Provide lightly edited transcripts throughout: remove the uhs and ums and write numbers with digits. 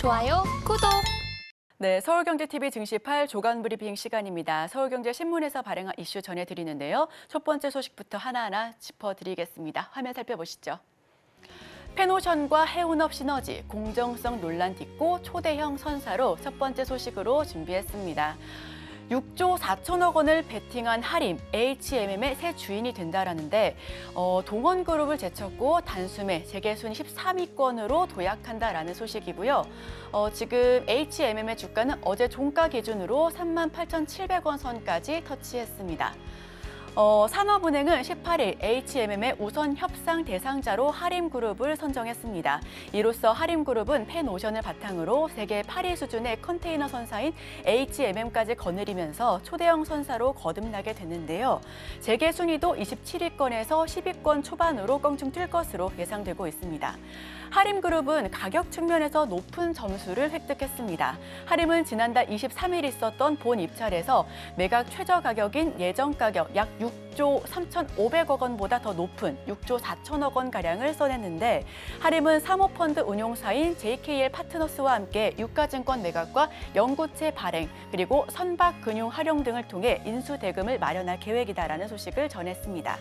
좋아요, 구독! 네, 서울경제TV 증시8 조간 브리핑 시간입니다. 서울경제신문에서 발행한 이슈 전해드리는데요. 첫 번째 소식부터 하나하나 짚어드리겠습니다. 화면 살펴보시죠. 펜오션과 해운업 시너지, 공정성 논란 딛고 초대형 선사로 첫 번째 소식으로 준비했습니다. 6조 4천억 원을 베팅한 하림, HMM의 새 주인이 된다라는데 동원그룹을 제쳤고 단숨에 세계 순위 13위권으로 도약한다라는 소식이고요. 지금 HMM의 주가는 어제 종가 기준으로 38,700원 선까지 터치했습니다. 산업은행은 18일 HMM의 우선 협상 대상자로 하림그룹을 선정했습니다. 이로써 하림그룹은 펜오션을 바탕으로 세계 8위 수준의 컨테이너 선사인 HMM까지 거느리면서 초대형 선사로 거듭나게 됐는데요. 재계 순위도 27위권에서 10위권 초반으로 껑충 뛸 것으로 예상되고 있습니다. 하림그룹은 가격 측면에서 높은 점수를 획득했습니다. 하림은 지난달 23일 있었던 본 입찰에서 매각 최저 가격인 예정 가격 약 6조 3,500억 원보다 더 높은 6조 4천억 원가량을 써냈는데 하림은 사모펀드 운용사인 JKL 파트너스와 함께 유가증권 매각과 연구체 발행 그리고 선박금융 활용 등을 통해 인수대금을 마련할 계획이다라는 소식을 전했습니다.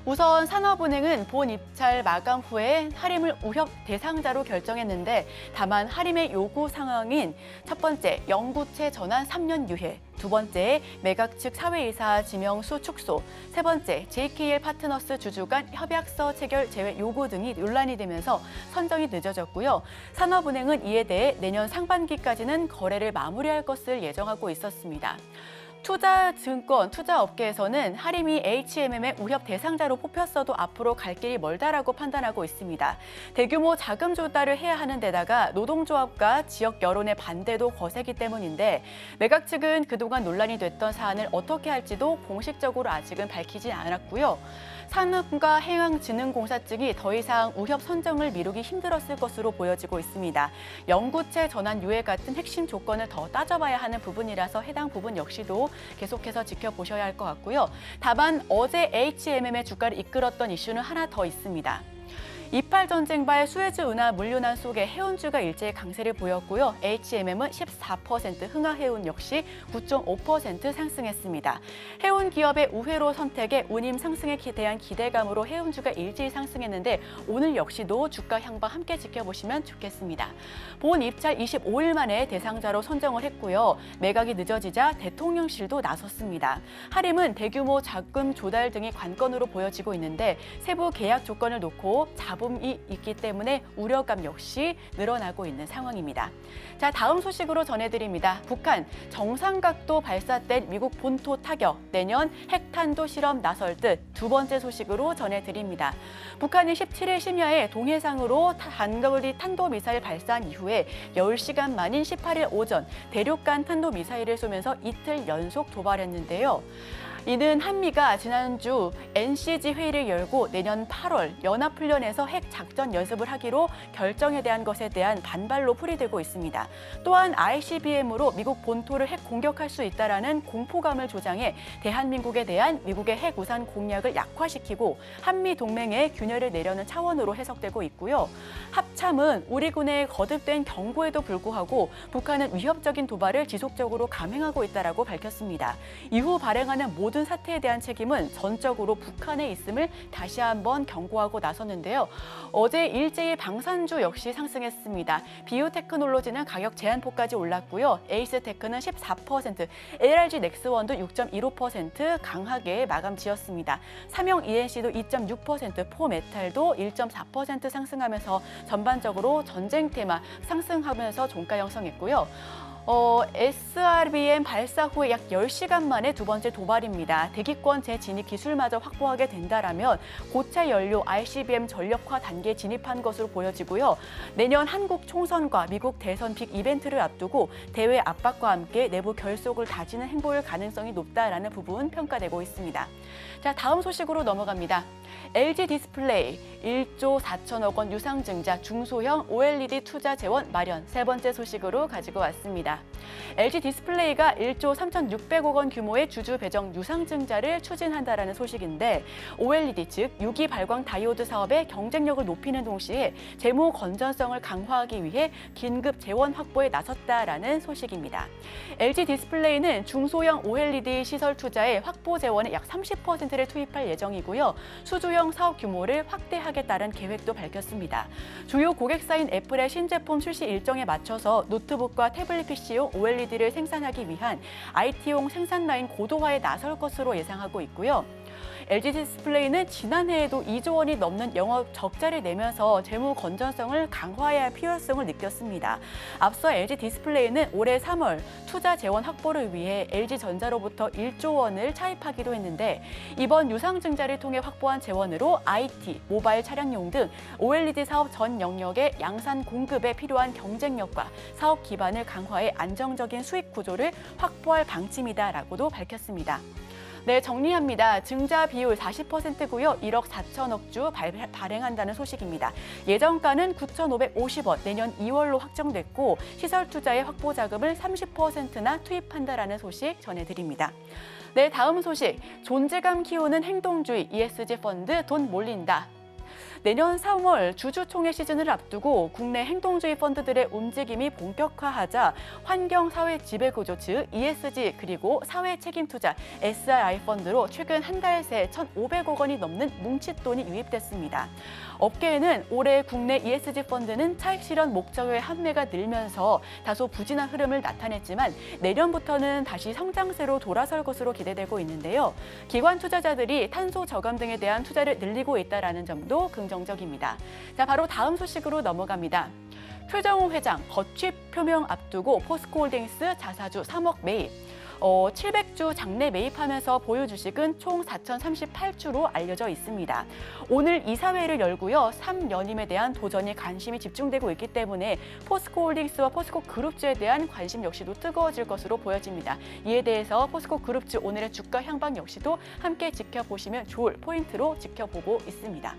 우선 산업은행은 본 입찰 마감 후에 하림을 우협 대상자로 결정했는데 다만 하림의 요구 상황인 첫 번째, 연구체 전환 3년 유예, 두 번째, 매각 측 사회이사 지명수 축소, 세 번째, JKL 파트너스 주주 간 협약서 체결 제외 요구 등이 논란이 되면서 선정이 늦어졌고요. 산업은행은 이에 대해 내년 상반기까지는 거래를 마무리할 것을 예정하고 있었습니다. 투자업계에서는 하림이 HMM의 우협 대상자로 뽑혔어도 앞으로 갈 길이 멀다라고 판단하고 있습니다. 대규모 자금 조달을 해야 하는 데다가 노동조합과 지역 여론의 반대도 거세기 때문인데 매각 측은 그동안 논란이 됐던 사안을 어떻게 할지도 공식적으로 아직은 밝히지 않았고요. 산업과 해양진흥공사 측이 더 이상 우협 선정을 미루기 힘들었을 것으로 보여지고 있습니다. 연구체 전환 유예 같은 핵심 조건을 더 따져봐야 하는 부분이라서 해당 부분 역시도 계속해서 지켜보셔야 할 것 같고요. 다만 어제 HMM의 주가를 이끌었던 이슈는 하나 더 있습니다. 이팔 전쟁발 수에즈 운하 물류난 속에 해운주가 일제히 강세를 보였고요. HMM은 14%, 흥하해운 역시 9.5% 상승했습니다. 해운 기업의 우회로 선택에 운임 상승에 대한 기대감으로 해운주가 일제히 상승했는데 오늘 역시도 주가 향방 함께 지켜보시면 좋겠습니다. 본 입찰 25일 만에 대상자로 선정을 했고요. 매각이 늦어지자 대통령실도 나섰습니다. 하림은 대규모 자금 조달 등이 관건으로 보여지고 있는데 세부 계약 조건을 놓고 잡음이 있기 때문에 우려감 역시 늘어나고 있는 상황입니다. 자, 다음 소식으로 전해드립니다. 북한 정상각도 발사된 미국 본토 타격, 내년 핵탄도 실험 나설 듯 두 번째 소식으로 전해드립니다. 북한이 17일 심야에 동해상으로 단거리 탄도미사일 발사한 이후에 10시간 만인 18일 오전 대륙간 탄도미사일을 쏘면서 이틀 연속 도발했는데요. 이는 한미가 지난주 NCG 회의를 열고 내년 8월 연합훈련에서 핵 작전 연습을 하기로 결정에 대한 것에 대한 반발로 풀이되고 있습니다. 또한 ICBM으로 미국 본토를 핵 공격할 수 있다라는 공포감을 조장해 대한민국에 대한 미국의 핵 우산 공약을 약화시키고 한미 동맹에 균열을 내려는 차원으로 해석되고 있고요. 합참은 우리 군의 거듭된 경고에도 불구하고 북한은 위협적인 도발을 지속적으로 감행하고 있다라고 밝혔습니다. 이후 발행하는 모든 사태에 대한 책임은 전적으로 북한에 있음을 다시 한번 경고하고 나섰는데요. 어제 일제히 방산주 역시 상승했습니다. 비오테크놀로지는 가격 제한폭까지 올랐고요. 에이스테크는 14%, LRG 넥스원도 6.15% 강하게 마감 지었습니다. 삼형 ENC도 2.6%, 포메탈도 1.4% 상승하면서 전반적으로 전쟁 테마 상승하면서 종가 형성했고요. SRBM 발사 후에 약 10시간 만에 두 번째 도발입니다. 대기권 재진입 기술마저 확보하게 된다라면 고체 연료 ICBM 전력화 단계에 진입한 것으로 보여지고요. 내년 한국 총선과 미국 대선 빅 이벤트를 앞두고 대외 압박과 함께 내부 결속을 다지는 행보일 가능성이 높다라는 부분 평가되고 있습니다. 자, 다음 소식으로 넘어갑니다. LG 디스플레이 1조 4천억 원 유상증자 중소형 OLED 투자 재원 마련 세 번째 소식으로 가지고 왔습니다. 있습니다. LG 디스플레이가 1조 3,600억 원 규모의 주주 배정 유상증자를 추진한다라는 소식인데 OLED 즉 유기 발광 다이오드 사업의 경쟁력을 높이는 동시에 재무 건전성을 강화하기 위해 긴급 재원 확보에 나섰다라는 소식입니다. LG 디스플레이는 중소형 OLED 시설 투자에 확보 재원의 약 30%를 투입할 예정이고요. 수주형 사업 규모를 확대하겠다는 계획도 밝혔습니다. 주요 고객사인 애플의 신제품 출시 일정에 맞춰서 노트북과 태블릿 PC용 OLED를 생산하기 위한 IT용 생산 라인 고도화에 나설 것으로 예상하고 있고요. LG 디스플레이는 지난해에도 2조 원이 넘는 영업 적자를 내면서 재무 건전성을 강화해야 할 필요성을 느꼈습니다. 앞서 LG 디스플레이는 올해 3월 투자 재원 확보를 위해 LG전자로부터 1조 원을 차입하기도 했는데 이번 유상증자를 통해 확보한 재원으로 IT, 모바일 차량용 등 OLED 사업 전 영역의 양산 공급에 필요한 경쟁력과 사업 기반을 강화해 안정적인 수익 구조를 확보할 방침이다라고도 밝혔습니다. 네, 정리합니다. 증자 비율 40%고요. 1억 4천억 주 발행한다는 소식입니다. 예정가는 9,550원, 내년 2월로 확정됐고 시설 투자의 확보 자금을 30%나 투입한다라는 소식 전해드립니다. 네, 다음 소식. 존재감 키우는 행동주의 ESG 펀드 돈 몰린다. 내년 3월 주주총회 시즌을 앞두고 국내 행동주의 펀드들의 움직임이 본격화하자 환경사회 지배구조 즉 ESG 그리고 사회책임투자 SRI 펀드로 최근 한 달 새 1,500억 원이 넘는 뭉칫돈이 유입됐습니다. 업계에는 올해 국내 ESG 펀드는 차익 실현 목적의 판매가 늘면서 다소 부진한 흐름을 나타냈지만 내년부터는 다시 성장세로 돌아설 것으로 기대되고 있는데요. 기관 투자자들이 탄소 저감 등에 대한 투자를 늘리고 있다는 점도 긍정적입니다. 자, 바로 다음 소식으로 넘어갑니다. 표정호 회장 거취 표명 앞두고 포스코홀딩스 자사주 3억 매입. 700주 장내 매입하면서 보유 주식은 총 4,038주로 알려져 있습니다. 오늘 이사회를 열고요. 3연임에 대한 도전이 관심이 집중되고 있기 때문에 포스코홀딩스와 포스코그룹주에 대한 관심 역시도 뜨거워질 것으로 보여집니다. 이에 대해서 포스코그룹주 오늘의 주가 향방 역시도 함께 지켜보시면 좋을 포인트로 지켜보고 있습니다.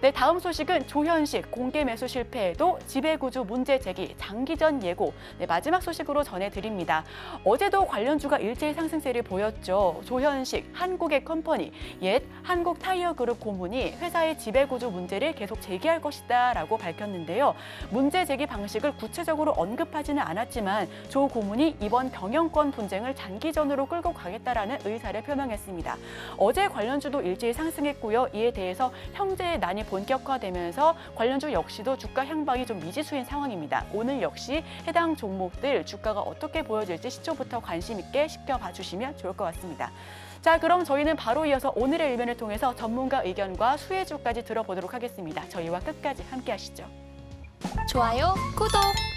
네, 다음 소식은 조현식 공개 매수 실패에도 지배구조 문제 제기, 장기전 예고. 네, 마지막 소식으로 전해드립니다. 어제도 관련주가 일제히 상승세를 보였죠. 조현식, 한국의 컴퍼니, 옛 한국타이어그룹 고문이 회사의 지배구조 문제를 계속 제기할 것이다 라고 밝혔는데요. 문제 제기 방식을 구체적으로 언급하지는 않았지만 조 고문이 이번 경영권 분쟁을 장기전으로 끌고 가겠다라는 의사를 표명했습니다. 어제 관련주도 일제히 상승했고요. 이에 대해서 형제의 난이 본격화되면서 관련주 역시도 주가 향방이 좀 미지수인 상황입니다. 오늘 역시 해당 종목들 주가가 어떻게 보여질지 시초부터 관심 있게 지켜봐 주시면 좋을 것 같습니다. 자, 그럼 저희는 바로 이어서 오늘의 일면을 통해서 전문가 의견과 수혜주까지 들어보도록 하겠습니다. 저희와 끝까지 함께 하시죠. 좋아요, 구독!